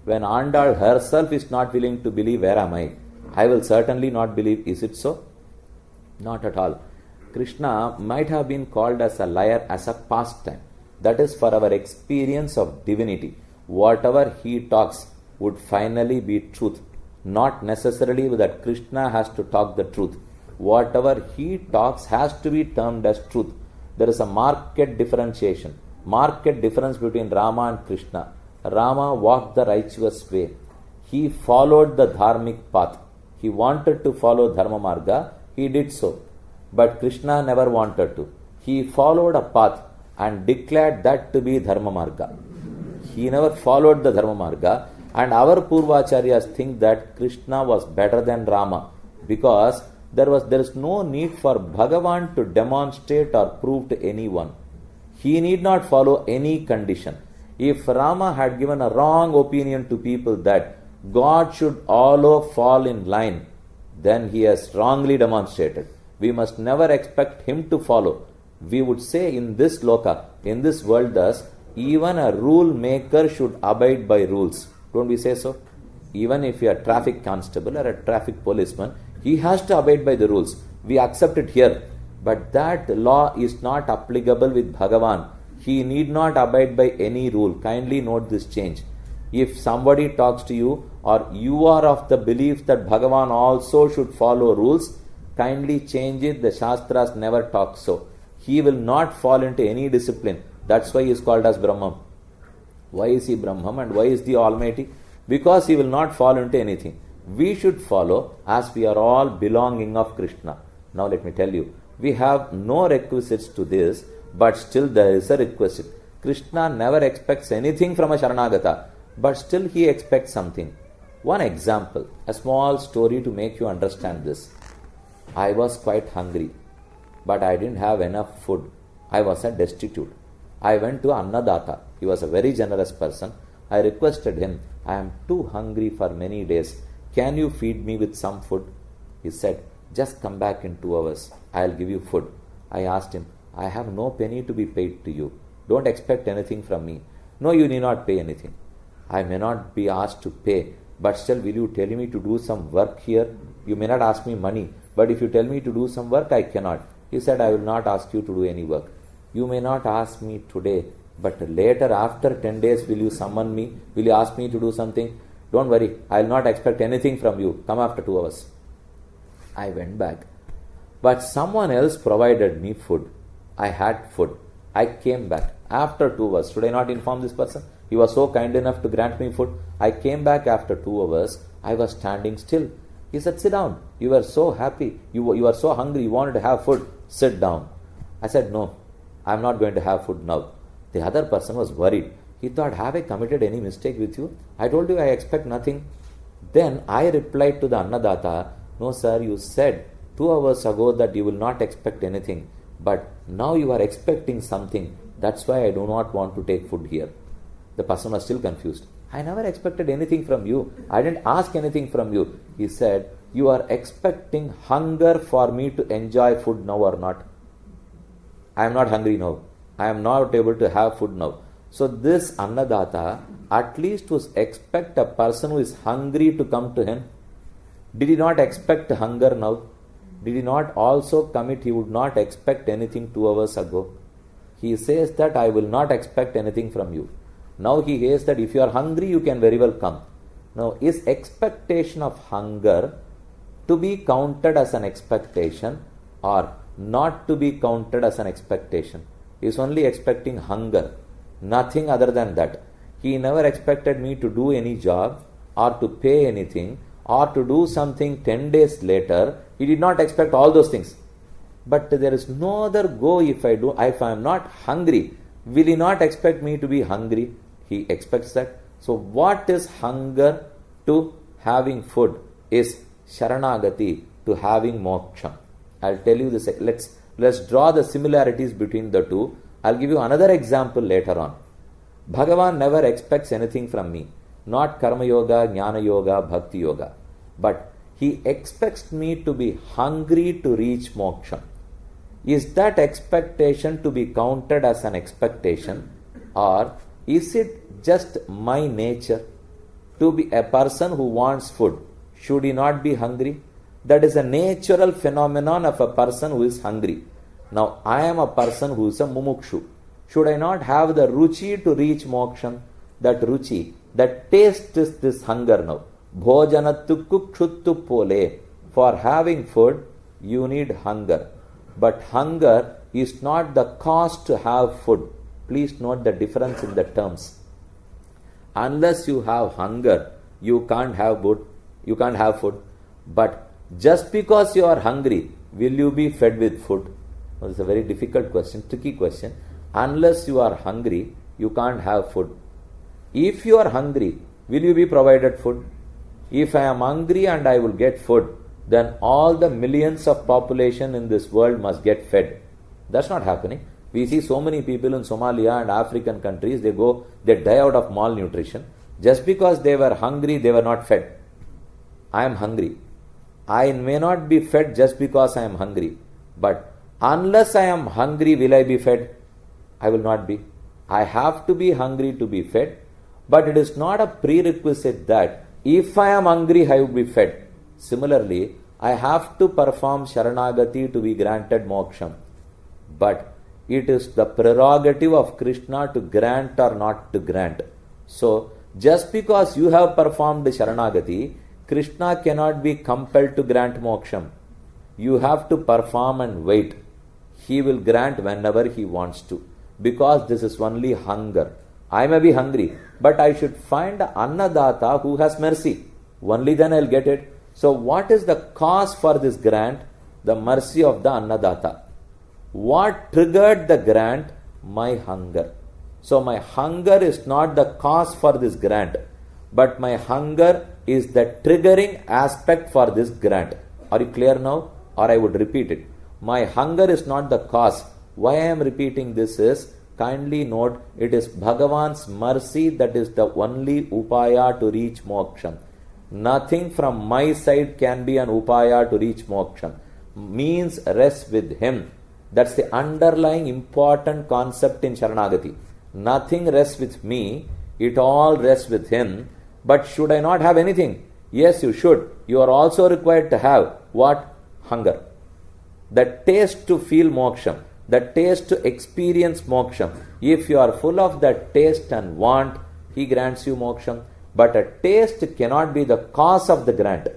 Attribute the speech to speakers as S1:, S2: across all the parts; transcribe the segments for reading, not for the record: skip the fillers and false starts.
S1: When Andal herself is not willing to believe, where am I will certainly not believe. Is it so? Not at all. Krishna might have been called as a liar as a pastime. That is for our experience of divinity. Whatever he talks would finally be truth. Not necessarily that Krishna has to talk the truth. Whatever he talks has to be termed as truth. There is a marked differentiation, marked difference between Rama and Krishna. Rama walked the righteous way. He followed the dharmic path. He wanted to follow Dharma Marga. He did so. But Krishna never wanted to. He followed a path and declared that to be Dharma Marga. He never followed the Dharma Marga. And our Purvacharyas think that Krishna was better than Rama because there is no need for Bhagavan to demonstrate or prove to anyone. He need not follow any condition. If Rama had given a wrong opinion to people that God should all fall in line, then he has wrongly demonstrated. We must never expect him to follow. We would say in this loka, in this world thus, even a rule maker should abide by rules. Don't we say so? Even if you are a traffic constable or a traffic policeman, he has to abide by the rules. We accept it here. But that law is not applicable with Bhagavan. He need not abide by any rule. Kindly note this change. If somebody talks to you or you are of the belief that Bhagavan also should follow rules, kindly change it. The Shastras never talk so. He will not fall into any discipline. That's why he is called as Brahman. Why is he Brahman and why is the Almighty? Because he will not fall into anything. We should follow as we are all belonging of Krishna. Now let me tell you, we have no requisites to this, but still there is a requisite. Krishna never expects anything from a Sharanagata, but still he expects something. One example, a small story to make you understand this. I was quite hungry, but I didn't have enough food. I was a destitute. I went to Annadata. He was a very generous person. I requested him, I am too hungry for many days. Can you feed me with some food? He said, just come back in 2 hours. I'll give you food. I asked him, I have no penny to be paid to you. Don't expect anything from me. No, you need not pay anything. I may not be asked to pay, but still will you tell me to do some work here? You may not ask me money, but if you tell me to do some work, I cannot. He said, I will not ask you to do any work. You may not ask me today, but later after 10 days will you summon me? Will you ask me to do something? Don't worry, I will not expect anything from you. Come after 2 hours. I went back. But someone else provided me food. I had food. I came back after 2 hours. Should I not inform this person? He was so kind enough to grant me food. I came back after 2 hours. I was standing still. He said, sit down. You were so happy. You were so hungry. You wanted to have food. Sit down. I said, no, I am not going to have food now. The other person was worried. He thought, have I committed any mistake with you? I told you I expect nothing. Then I replied to the Annadata, no sir, you said 2 hours ago that you will not expect anything. But now you are expecting something. That's why I do not want to take food here. The person was still confused. I never expected anything from you. I didn't ask anything from you. He said, you are expecting hunger for me to enjoy food now or not? I am not hungry now. I am not able to have food now. So this Annadata at least was expect a person who is hungry to come to him. Did he not expect hunger now? Did he not also commit he would not expect anything 2 hours ago? He says that I will not expect anything from you. Now he says that if you are hungry, you can very well come. Now is expectation of hunger to be counted as an expectation or not to be counted as an expectation? He is only expecting hunger, nothing other than that. He never expected me to do any job or to pay anything or to do something 10 days later. He did not expect all those things. But there is no other go if I am not hungry. Will he not expect me to be hungry? He expects that. So what is hunger to having food is Sharanagati to having moksha. I'll tell you this. Let's draw the similarities between the two. I'll give you another example later on. Bhagavan never expects anything from me. Not Karma Yoga, Jnana Yoga, Bhakti Yoga. But he expects me to be hungry to reach moksha. Is that expectation to be counted as an expectation or is it just my nature? To be a person who wants food, should he not be hungry? That is a natural phenomenon of a person who is hungry. Now, I am a person who is a mumukshu. Should I not have the ruchi to reach moksha? That ruchi, that taste is this hunger now. Bhojanattu kukshuttu pole. For having food, you need hunger. But hunger is not the cause to have food. Please note the difference in the terms. Unless you have hunger, you can't have food. You can't have food. But just because you are hungry, will you be fed with food? Well, it's a very difficult question, tricky question. Unless you are hungry, you can't have food. If you are hungry, will you be provided food? If I am hungry and I will get food, then all the millions of population in this world must get fed. That's not happening. We see so many people in Somalia and African countries, they die out of malnutrition. Just because they were hungry, they were not fed. I am hungry. I may not be fed just because I am hungry. But unless I am hungry, will I be fed? I will not be. I have to be hungry to be fed. But it is not a prerequisite that if I am hungry, I will be fed. Similarly, I have to perform Sharanagati to be granted moksha. But it is the prerogative of Krishna to grant or not to grant. So, just because you have performed Sharanagati, Krishna cannot be compelled to grant moksha. You have to perform and wait. He will grant whenever he wants to. Because this is only hunger. I may be hungry, but I should find an Annadata who has mercy. Only then I will get it. So what is the cause for this grant? The mercy of the Annadata. What triggered the grant? My hunger. So my hunger is not the cause for this grant, but my hunger is the triggering aspect for this grant. Are you clear now? Or I would repeat it. My hunger is not the cause. Why I am repeating this is, kindly note, it is Bhagavan's mercy that is the only upaya to reach moksha. Nothing from my side can be an upaya to reach moksha. Means rest with him. That's the underlying important concept in Sharanagati. Nothing rests with me, it all rests with him. But should I not have anything? Yes, you should. You are also required to have what? Hunger. The taste to feel moksha. The taste to experience moksha. If you are full of that taste and want, he grants you moksha. But a taste cannot be the cause of the grant.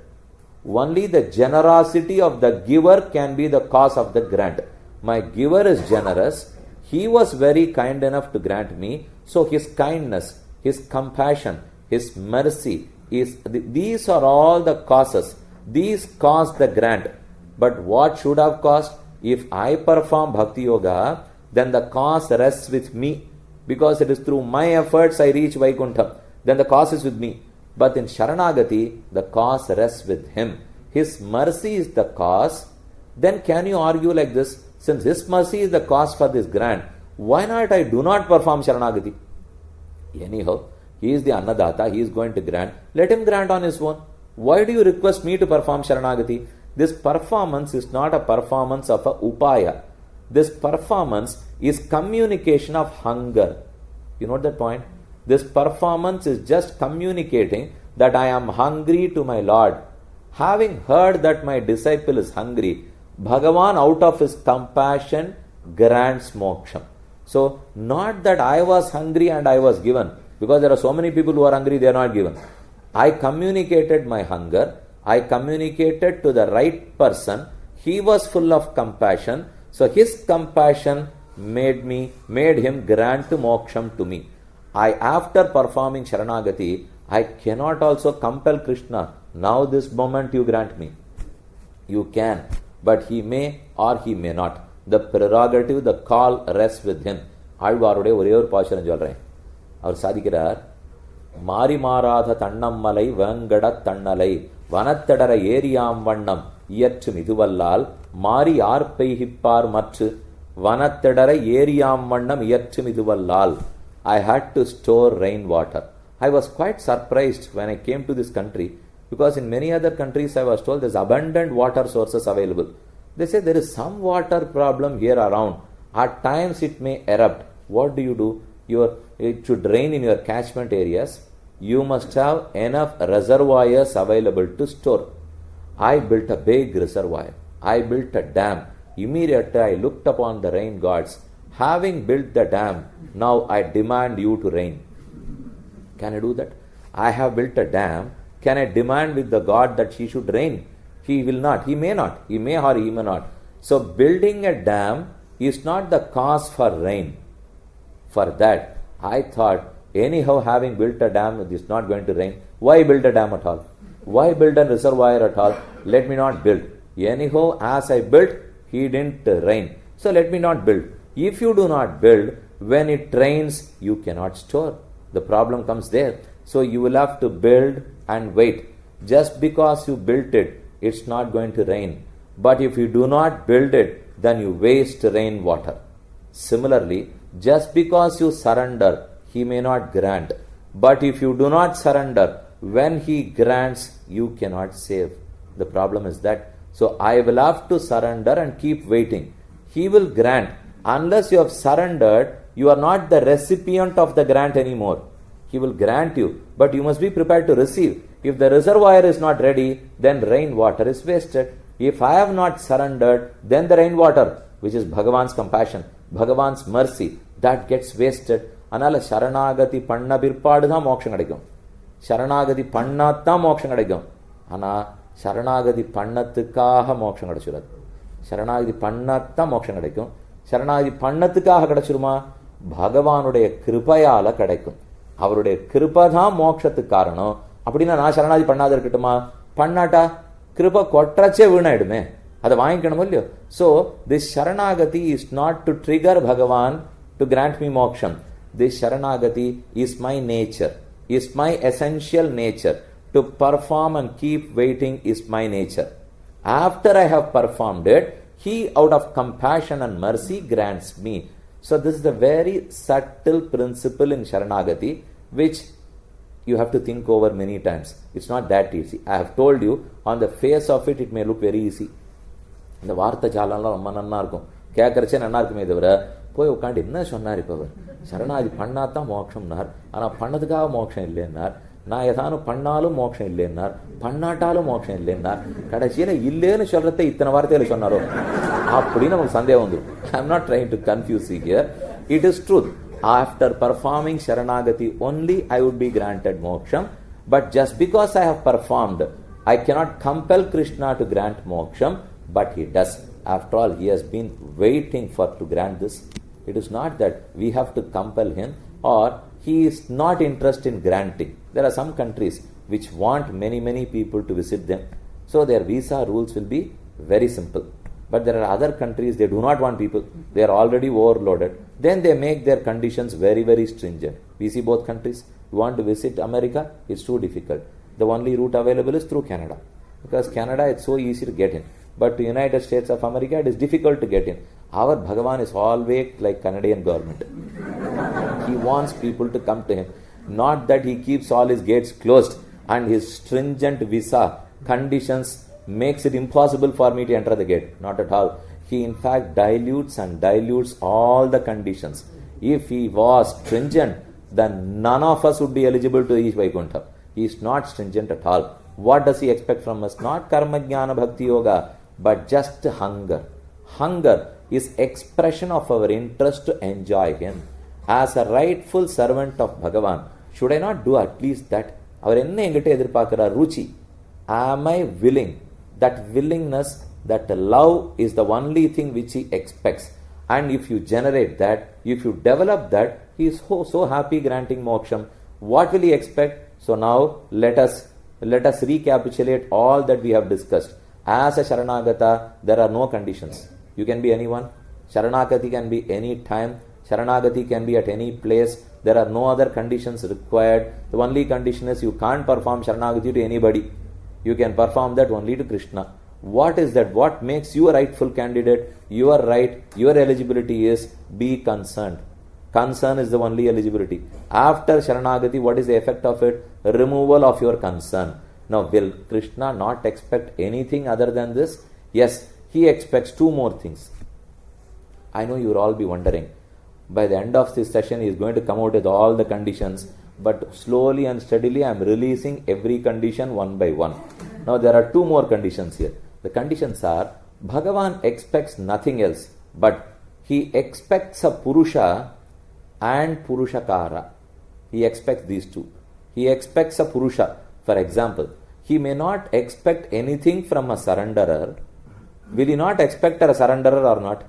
S1: Only the generosity of the giver can be the cause of the grant. My giver is generous. He was very kind enough to grant me. So his kindness, his compassion, his mercy, these are all the causes. These cause the grant. But what should have caused? If I perform Bhakti Yoga, then the cause rests with me. Because it is through my efforts I reach Vaikuntha. Then the cause is with me. But in Sharanagati, the cause rests with him. His mercy is the cause. Then can you argue like this? Since his mercy is the cause for this grant, why not I do not perform Sharanagati? Anyhow, he is the Annadata, he is going to grant. Let him grant on his own. Why do you request me to perform Sharanagati? This performance is not a performance of a upaya. This performance is communication of hunger. You note that point? This performance is just communicating that I am hungry to my Lord. Having heard that my disciple is hungry, Bhagavan out of his compassion grants moksha. So, not that I was hungry and I was given, because there are so many people who are hungry, they are not given. I communicated my hunger, I communicated to the right person, he was full of compassion, so his compassion made him grant moksham to me. After performing Sharanagati, I cannot also compel Krishna, now this moment you grant me. You can, but he may or he may not. The prerogative, the call rests with him. ஆழ்வாருடைய ஒரே ஒரு பாசுரம் சொல்றேன். அவர் சாதிக்கிறார், மாறி மாறாத தன்னம்மலை வேங்கட தன்னலை வனத்தடர ஏரியாம் வண்ணம் இயற்றும் இதுவல்லால் மாறி யார் பெய்கிப்பார் மற்று வனத்தடர ஏரியாம் வண்ணம் இயற்றும் இதுவல்லால். I had to store rainwater. I was quite surprised when I came to this country, because in many other countries I was told there's abundant water sources available. They say there is some water problem here around. At times it may erupt. What do? It should rain in your catchment areas. you must have enough reservoirs available to store. I built a big reservoir. I built a dam. Immediately I looked upon the rain gods. Having built the dam, now I demand you to rain. Can I do that? I have built a dam. Can I demand with the God that he should rain? He will not. He may not. He may or he may not. So building a dam is not the cause for rain. For that, I thought, anyhow having built a dam, it is not going to rain. Why build a dam at all? Why build a reservoir at all? Let me not build. Anyhow, as I built, he didn't rain. So let me not build. If you do not build, when it rains, you cannot store. The problem comes there. So you will have to build and wait. Just because you built it, it's not going to rain. But if you do not build it, then you waste rainwater. Similarly, just because you surrender, he may not grant. But if you do not surrender, when he grants, you cannot save. The problem is that. So I will have to surrender and keep waiting. He will grant. Unless you have surrendered, you are not the recipient of the grant anymore. He will grant you, but you must be prepared to receive. If the reservoir is not ready, then rainwater is wasted. If I have not surrendered, then the rainwater, which is Bhagavan's compassion, Bhagavan's mercy, that gets wasted. Anala Sharanagati Panna Birpadha Moksha Kadaikum. Sharanagati Pannatta Moksha Kadaikum. Ana Sharanagati Pannattukaha Moksha Kadaichurat. Sharanagati Pannatta Moksha Kadaikum. Sharanagati Pannattukaha Kadaichuruma Bhagavanuடைய கிருபையால கிடைக்கும். அவருடைய கிருபை தான் மோட்சத்துக்கு காரணம். அப்படின்னா நான் சரணாதி பண்ணாத இருக்கட்டுமா? பண்ணாட்டா கிருபை கொற்றச்சே வீணாயிடுமே. அதை வாங்கிக்கணும் இல்லையோ? ஸோ திஸ் சரணாகதி இஸ் நாட் டு ட்ரிகர் பகவான் டு கிராண்ட் மீ மோக்ஷம். திஸ் சரணாகதி is my nature, is my essential nature. To perform and keep waiting is my nature. After I have performed it, he out of compassion and mercy grants me. So this is a very subtle principle in Sharanagati, which you have to think over many times. It's not that easy. I have told you, on the face of it, it may look very easy. இந்த வார்த்தை ஜாலம்லாம் ரொம்ப நன்னா இருக்கும், கேட்கறச்சே நன்னா இருக்குமே தவிர போய் உட்காந்து என்ன சொன்னார் இப்போ அவர், சரணாதி பண்ணாதான் மோட்சம்னார், ஆனால் பண்ணதுக்காக மோட்சம் இல்லைன்னார், நான் ஏதானும் பண்ணாலும் மோட்சம் இல்லைன்னார், பண்ணாட்டாலும் மோட்சம் இல்லைன்னார், கடைசியில் இல்லைன்னு சொல்றத இத்தனை வார்த்தையில சொன்னாரோ அப்படின்னு நமக்கு சந்தேகம் வந்துடும். I am not trying to confuse here. It is truth. After performing Sharanagati only I would be granted moksham. But just because I have performed, I cannot compel Krishna to grant moksham, but he does. After all, he has been waiting for to grant this. It is not that we have to compel him or he is not interested in granting. There are some countries which want many people to visit them. So their visa rules will be very simple. But there are other countries, they do not want people. They are already overloaded. Then they make their conditions very stringent. We see both countries. You want to visit America, it's too difficult. The only route available is through Canada. Because Canada, it's so easy to get in. But to United States of America, it is difficult to get in. Our Bhagavan is always like Canadian government. He wants people to come to him. Not that he keeps all his gates closed and his stringent visa conditions makes it impossible for me to enter the gate. Not at all. He in fact dilutes all the conditions. If he was stringent, then none of us would be eligible to reach Vaikuntha. He is not stringent at all. What does he expect from us? Not karma jnana bhakti yoga, but just hunger. Hunger is expression of our interest to enjoy him. As a rightful servant of Bhagavan, should I not do at least that? அவர் என்ன என்கிட்ட எதிர்பார்க்கிறார்? ருச்சி. Am I willing? That willingness, that love is the only thing which he expects. And if you generate that, if you develop that, he is so happy granting moksham. What will he expect? So now let us recapitulate all that we have discussed. As a Sharanagata, there are no conditions. You can be anyone. Sharanagati can be any time. Sharanagati can be at any place. There are no other conditions required. The only condition is you can't perform Sharanagati to anybody. You can perform that only to Krishna. What is that? What makes you a rightful candidate? Your right, your eligibility is be concerned. Concern is the only eligibility. After Sharanagati, what is the effect of it? Removal of your concern. Now, will Krishna not expect anything other than this? Yes, he expects two more things. I know you will all be wondering. By the end of this session, he is going to come out with all the conditions. but slowly and steadily I am releasing every condition one by one. Now there are two more conditions here. The conditions are, Bhagavan expects nothing else, but he expects a Purusha and Purushakara. He expects these two. He expects a Purusha. For example, he may not expect anything from a surrenderer. Will he not expect a surrenderer or not?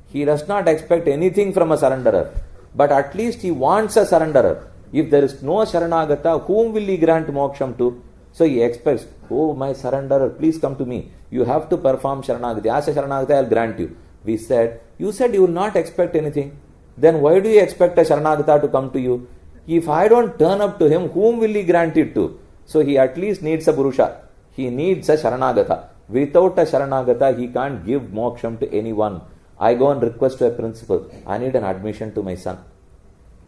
S1: He does not expect anything from a surrenderer, but at least he wants a surrenderer. If there is no Sharanagata, whom will he grant moksham to? So he expects, oh my surrenderer, please come to me. You have to perform Sharanagati. As a Sharanagata, I will grant you. We said, you said you will not expect anything. Then why do you expect a Sharanagata to come to you? If I don't turn up to him, whom will he grant it to? So he at least needs a Purusha. He needs a Sharanagata. Without a Sharanagata, he can't give moksham to anyone. I go and request to a principal, I need an admission to my son.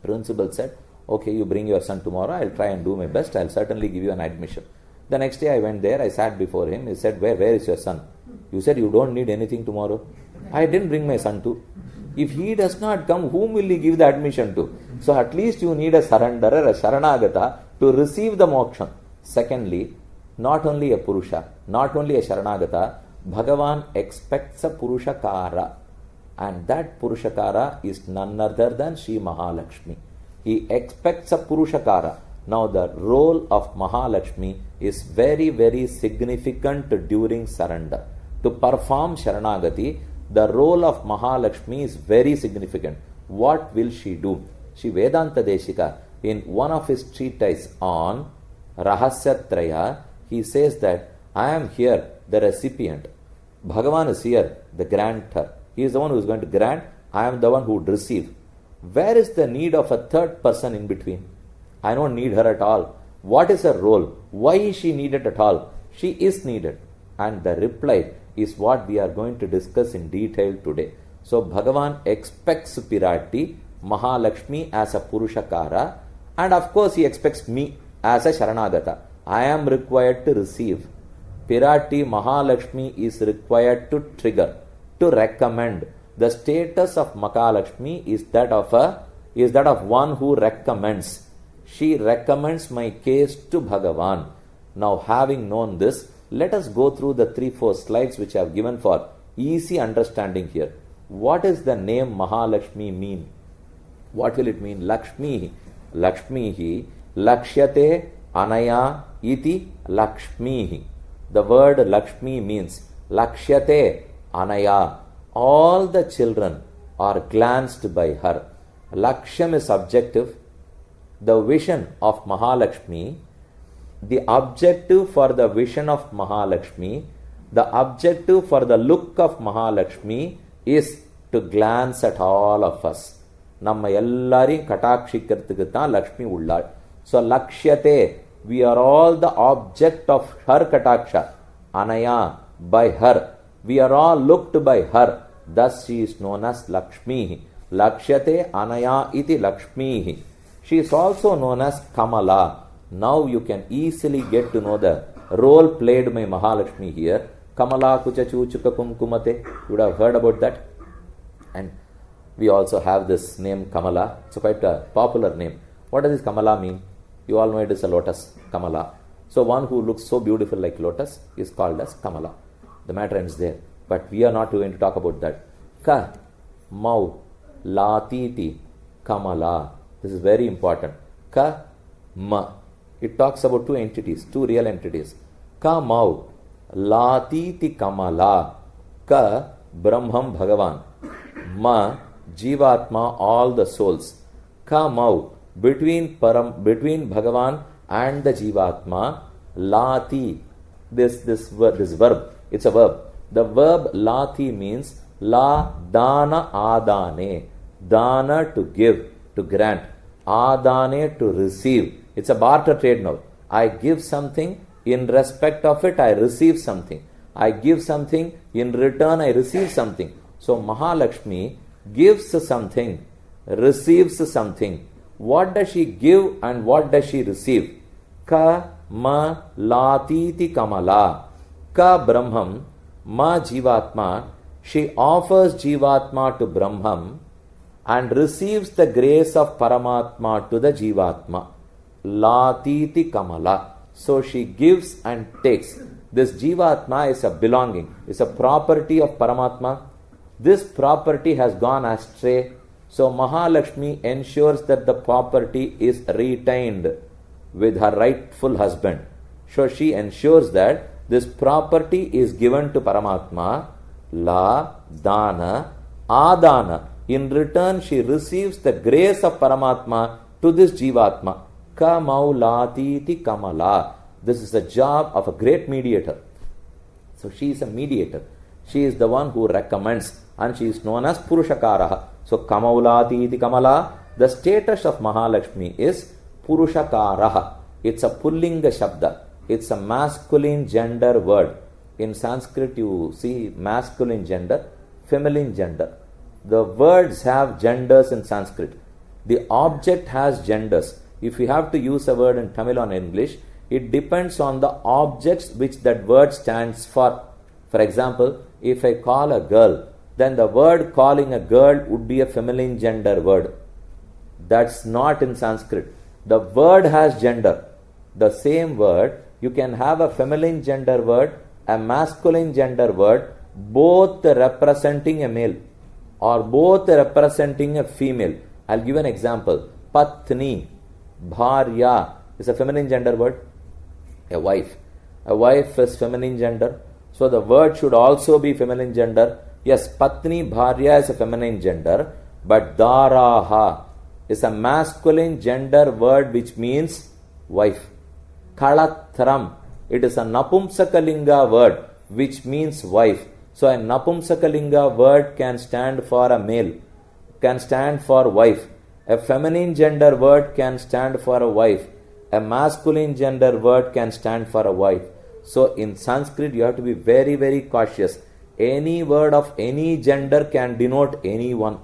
S1: Principal said, okay, you bring your son tomorrow, I'll try and do my best, I'll certainly give you an admission. The next day I went there, I sat before him, he said, where is your son? You said you don't need anything tomorrow. I didn't bring my son too. If he does not come, whom will he give the admission to? So at least you need a surrenderer, a Sharanagata to receive the moksha. Secondly, not only a Purusha, not only a Sharanagata, Bhagavan expects a Purushakara. And that Purushakara is none other than Sri Mahalakshmi. He expects a Purushakara. Now the role of Mahalakshmi is very, very significant during surrender. To perform Sharanagati, the role of Mahalakshmi is very significant. What will she do? Sri Vedanta Deshika, in one of his treatises on Rahasyatraya, he says that I am here, the recipient. Bhagavan is here, the grantor. He is the one who is going to grant. I am the one who would receive. Where is the need of a third person in between? I don't need her at all. What is her role? Why is she needed at all? She is needed. And the reply is what we are going to discuss in detail today. So Bhagavan expects Pirati, Mahalakshmi as a Purushakara, and of course he expects me as a Sharanagata. I am required to receive. Pirati Mahalakshmi is required to trigger, to recommend. The status of Mahalakshmi is that of one who recommends. She recommends my case to Bhagavan. Now, having known this, let us go through the 3-4 slides which I have given for easy understanding here. What does the name Mahalakshmi mean? What will it mean? Lakshmi. Lakshmi. Lakshyate anaya iti Lakshmi. The word Lakshmi means Lakshyate anaya. All the children are glanced by her. Lakshyam is subjective. The vision of Mahalakshmi, the objective for the vision of Mahalakshmi, the objective for the look of Mahalakshmi is to glance at all of us. Namma ellarim katakshikkarthukku thaan Lakshmi ullal. So Lakshyate, we are all the object of her kataksha. Anaya, by her. We are all looked by her. Thus she is known as Lakshmi. Lakshyate anaya iti Lakshmi. She is also known as Kamala. Now you can easily get to know the role played by Mahalakshmi here. Kamala kuchachu chukakumkumate. You would have heard about that. And we also have this name Kamala. It's quite a popular name. What does this Kamala mean? You all know it is a lotus, Kamala. So one who looks so beautiful like lotus is called as Kamala. The matter ends there. But we are not going to talk about that. Ka, mau, latiti, Kamala. This is very important. Ka, ma. It talks about two entities, two real entities. Ka, mau, latiti, Kamala. Ka, Brahmam, Bhagavan. Ma, Jivatma, all the souls. Ka, mau, between Bhagavan and the Jivatma, lati. This verb, it's a verb. The verb lati means la dana adane. Dana to give, to grant. Adane to receive. It's a barter trade now. I give something, in respect of it I receive something. I give something, in return I receive something. So Mahalakshmi gives something, receives something. What does she give and what does she receive? Ka ma latiti Kamala. Ka Brahmam, ma Jivatma. She offers Jivatma to Brahmam. and receives the grace of Paramatma to the Jivatma. Latiti Kamala. So she gives and takes. This Jivatma is a belonging, is a property of Paramatma. This property has gone astray. So Mahalakshmi ensures that the property is retained with her rightful husband. So she ensures that this property is given to Paramatma. La, Dana, Adana. In return, she receives the grace of Paramatma to this Jivatma. Kamaulatiti Kamala. This is the job of a great mediator. So she is a mediator. She is the one who recommends, and she is known as Purushakaraha. So Kamaulatiti Kamala. The status of Mahalakshmi is Purushakaraha. It's a Pullinga Shabda. It's a masculine gender word. In Sanskrit, you see masculine gender, feminine gender. The words have genders in Sanskrit. The object has genders. If you have to use a word in Tamil or English, it depends on the objects which that word stands for. For example, if I call a girl, then the word calling a girl would be a feminine gender word. That's not in Sanskrit. The word has gender. The same word, you can have a feminine gender word, a masculine gender word, both representing a male or both representing a female. I'll give an example. Patni, Bharya is a feminine gender word. A wife. A wife is feminine gender. So the word should also be feminine gender. Yes, Patni, Bharya is a feminine gender. But Daraha is a masculine gender word which means wife. Kalatram, it is a Napumsakalinga word which means wife. So a Napumsakalinga word can stand for a male, can stand for wife. A feminine gender word can stand for a wife. A masculine gender word can stand for a wife. So in Sanskrit you have to be very, very cautious. Any word of any gender can denote anyone.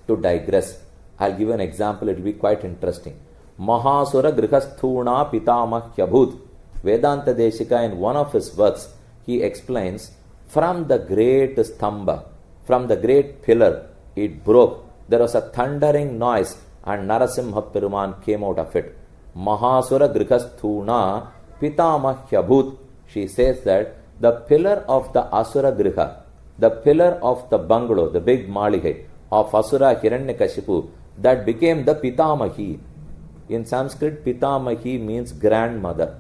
S1: To digress, I'll give an example, it will be quite interesting. Mahasura Grihasthuna Pitamahyabhut. Vedanta Deshika, in one of his works, he explains, from the great stamba, from the great pillar, it broke. There was a thundering noise and Narasimha Peruman came out of it. Mahasura Grihasthuna Pitamahyabhut. She says that the pillar of the Asura Griha, the pillar of the bungalow, the big Maligai of Asura Hiranyakashipu, that became the Pitamahi. In Sanskrit, Pitamahi means grandmother.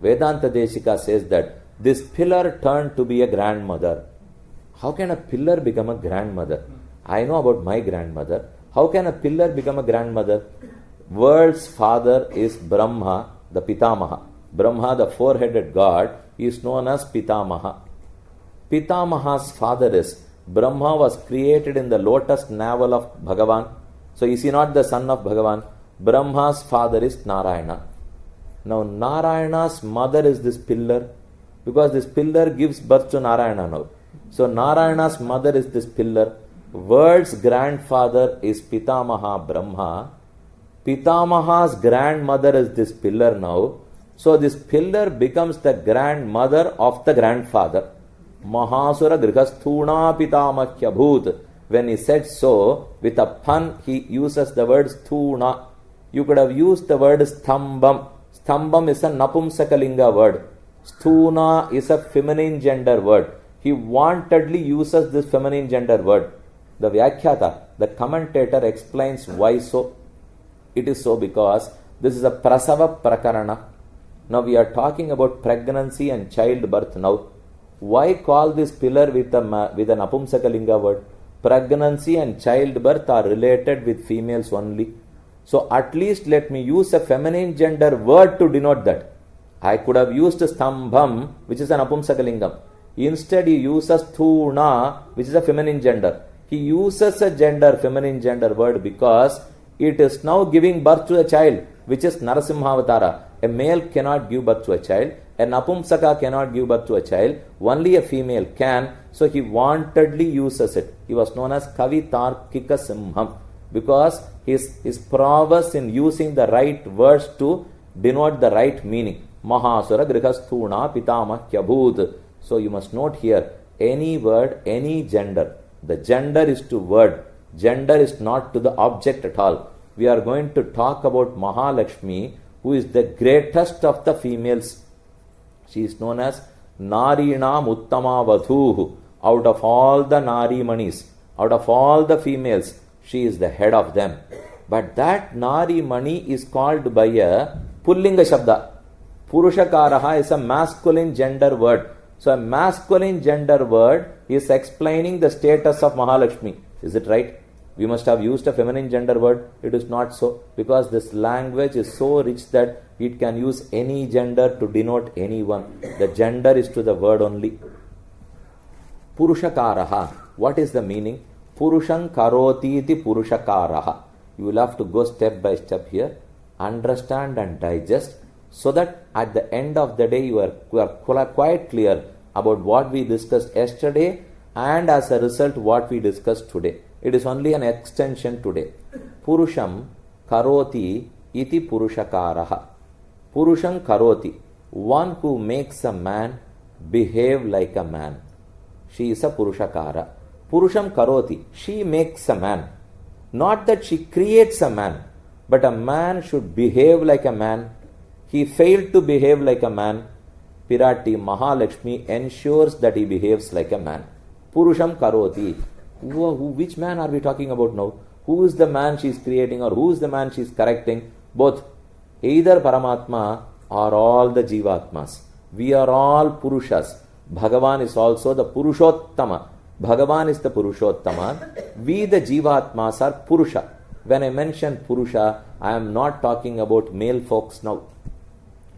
S1: Vedanta Deshika says that this pillar turned to be a grandmother. How can a pillar become a grandmother? I know about my grandmother. How can a pillar become a grandmother? World's father is Brahma, the Pitamaha. Brahma, the four-headed god, is known as Pitamaha. Pitamaha's father is Brahma, was created in the lotus navel of Bhagavan. So is he not the son of Bhagavan? Brahma's father is Narayana. Now Narayana's mother is this pillar, because this pillar gives birth to Narayana now. So Narayana's mother is this pillar. World's grandfather is Pitamaha Brahma. Pitamaha's grandmother is this pillar now. So this pillar becomes the grandmother of the grandfather. Mahasura Grihasthuna Pitamahyabhut. When he said so, with a pun, he uses the word sthuna. You could have used the word stambam. Stambam is a Napumsakalinga word. Sthuna is a feminine gender word. He wantedly uses this feminine gender word. The Vyakhyata, the commentator, explains why so. It is so because this is a Prasava Prakarana. Now we are talking about pregnancy and childbirth now. Why call this pillar with an Apumsakalinga word? Pregnancy and childbirth are related with females only. So at least let me use a feminine gender word to denote that. I could have used stambham, which is an Apumsakalingam. Instead he uses thuna, which is a feminine gender. He uses a feminine gender word because it is now giving birth to a child, which is Narasimhavatara. A male cannot give birth to a child. A Napumsaka cannot give birth to a child. Only a female can. So he wantedly uses it. He was known as Kavitarkika Simham because his prowess in using the right words to denote the right meaning. Mahasura Grihasthuna Pitamahyabhut. So you must note here, any word, any gender. The gender is to word. Gender is not to the object at all. We are going to talk about Mahalakshmi, who is the greatest of the females. She is known as Narinam Uttama Vadhuhu. Out of all the Nari Manis, out of all the females, she is the head of them. But that Nari Mani is called by a Pullinga Shabda. Purushakaraha is a masculine gender word. So a masculine gender word is explaining the status of Mahalakshmi. Is it right? We must have used a feminine gender word. It is not so, because this language is so rich that it can use any gender to denote anyone. The gender is to the word only. Purushakaraha. What is the meaning? Purusham karoti iti purushakaraha. You will have to go step by step here, understand and digest, so that at the end of the day you are quite clear about what we discussed yesterday, and as a result what we discussed today. It is only an extension today. Purusham karoti iti purushakaraha. Purusham karoti. One who makes a man behave like a man. She is a purushakara. Purusham karoti. She makes a man. Not that she creates a man, but a man should behave like a man. He failed to behave like a man. Pirati Mahalakshmi ensures that he behaves like a man. Purusham karoti. Which man are we talking about now? Who is the man she is creating, or who is the man she is correcting? Both. Either Paramatma or all the Jivatmas. We are all Purushas. Bhagavan is also the Purushottama. Bhagavan is the Purushottama. We the Jivatmas are Purusha. When I mention Purusha, I am not talking about male folks now.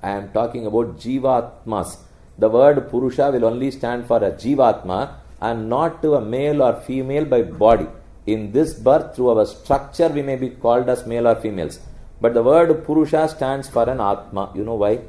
S1: I am talking about Jivatmas. The word Purusha will only stand for a Jivatma and not to a male or female by body. In this birth, through our structure, we may be called as male or females. But the word Purusha stands for an Atma. You know why?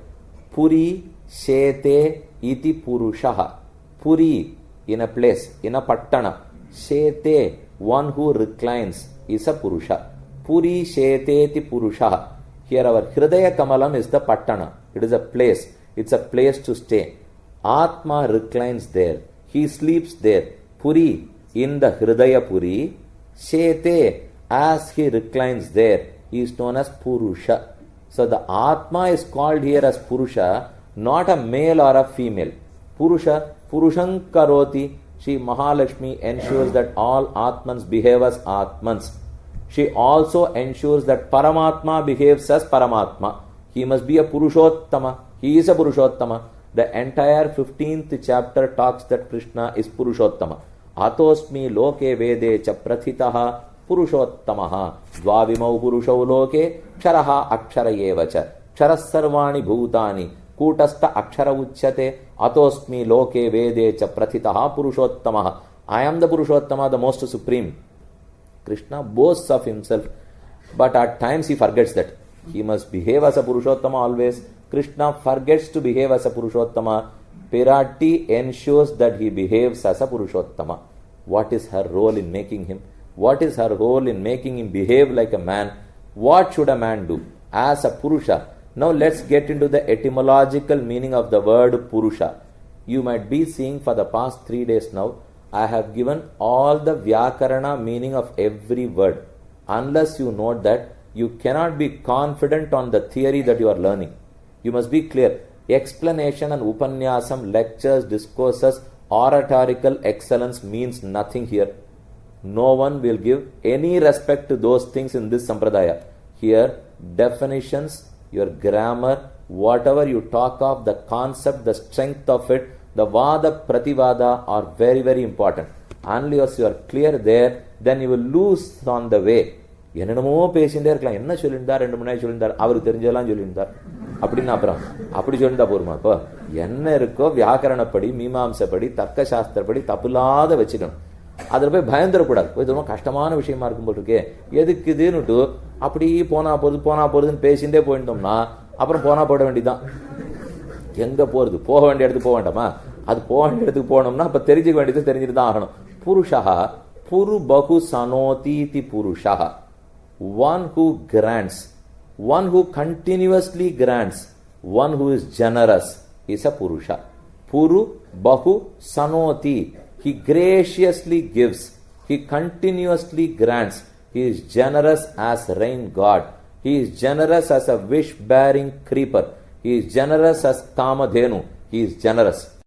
S1: Puri Shete iti Purushaha. Puri, in a place, in a pattana. Shete, one who reclines, is a Purusha. Puri Shete iti Purushaha. Here our Hridaya Kamalam is the pattana. It is a place. It's a place to stay. Atma reclines there. He sleeps there. Puri, in the Hridaya Puri. Shete, as he reclines there, he is known as Purusha. So the Atma is called here as Purusha, not a male or a female. Purusha, Purusham karoti. She Mahalakshmi ensures that all Atmans behave as Atmans. She also ensures that Paramatma behaves as Paramatma. He must be a Purushottama. He is a Purushottama. The entire 15th chapter talks that Krishna is Purushottama. Atosmi loke vede cha prathitaha Purushottamaha. Dvavimau purushau loke ksharaha akshara yevacha. Ksharas sarvani bhutani kutasta akshara uchyate. Atosmi loke vede cha prathitaha Purushottamaha. I am the Purushottama, the most supreme. Krishna boasts of himself, but at times he forgets that. He must behave as a Purushottama always. Krishna forgets to behave as a Purushottama. Pirati ensures that he behaves as a Purushottama. What is her role in making him? What is her role in making him behave like a man? What should a man do? As a Purusha. Now let's get into the etymological meaning of the word Purusha. You might be seeing for the past 3 days now, I have given all the Vyakarana meaning of every word. Unless you note that, you cannot be confident on the theory that you are learning. You must be clear. Explanation and Upanyasam, lectures, discourses, oratorical excellence means nothing here. No one will give any respect to those things in this Sampradaya. Here, definitions, your grammar, whatever you talk of, the concept, the strength of it, the Vada, Prativada are very, very important. Unless you are clear there, then you will lose on the way. என்னென்னமோ பேசிகிட்டே இருக்கலாம். என்ன சொல்லியிருந்தார், 2 மணி நேரம் சொல்லியிருந்தார், அவருக்கு தெரிஞ்செல்லாம் சொல்லியிருந்தார் அப்படின்னு. அப்புறம் அப்படி சொல்லியிருந்தா போருமா? இப்போ என்ன இருக்கோ வியாக்கரணப்படி, மீமாம்சப்படி, தர்க்க சாஸ்திரப்படி தப்பில்லாத வச்சுக்கணும். அதில் போய் பயந்துடக்கூடாது. போய் ரொம்ப கஷ்டமான விஷயமா இருக்கும் போல் இருக்கே, எதுக்கு இதுன்னுட்டு அப்படி போனா போகிறதுன்னு பேசிகிட்டே போயிருந்தோம்னா அப்புறம் போட வேண்டியதுதான். எங்கே போகிறது? போக வேண்டிய இடத்துக்கு போக வேண்டாமா? அது போக வேண்டிய இடத்துக்கு போனோம்னா அப்போ தெரிஞ்சுக்க வேண்டியது தெரிஞ்சுட்டு தான் ஆகணும். புருஷா புரு பகு சனோதீதி புருஷா. One who grants, one who continuously grants, one who is generous is a Purusha. Puru Bahu Sanoti. He graciously gives. He continuously grants. He is generous as rain god. He is generous as a wish-bearing creeper. He is generous as Kamadhenu. He is generous.